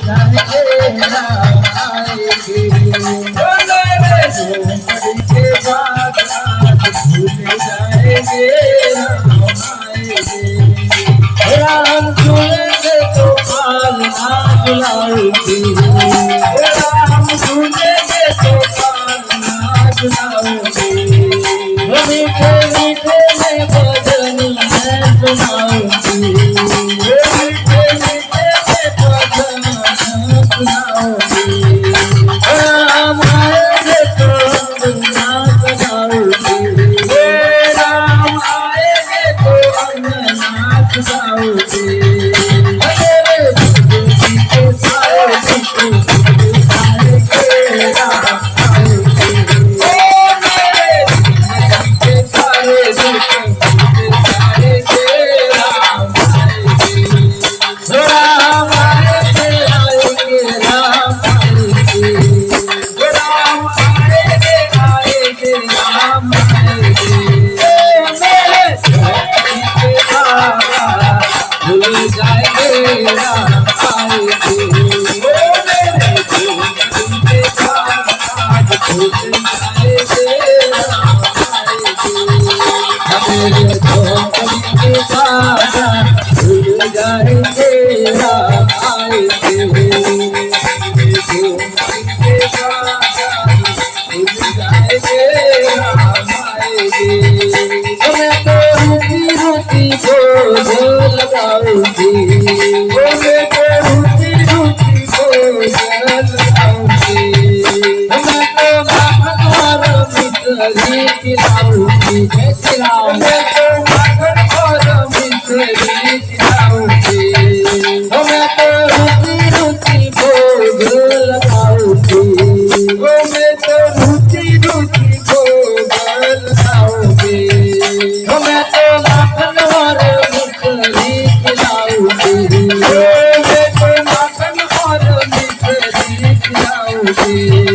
जाएंगे राम आएंगे। बोलो रे झोपड़ी के बाद रात भूल जाएंगे राम आएंगे। राम सुनेंगे तो काल ना बुलाओगे। राम सुनेंगे तो काल ना बुलाओगे। मीठे मीठे में भजन मैं सुनाऊंगी। मीठे मीठे में भजन मैं सुनाऊंगी। राम आएंगे तो अंगना सजाऊंगी। राम आएंगे तो अंगना सजाऊंगी। मेरे जिंदगी के सारे सुख आएंगे राम Thank you.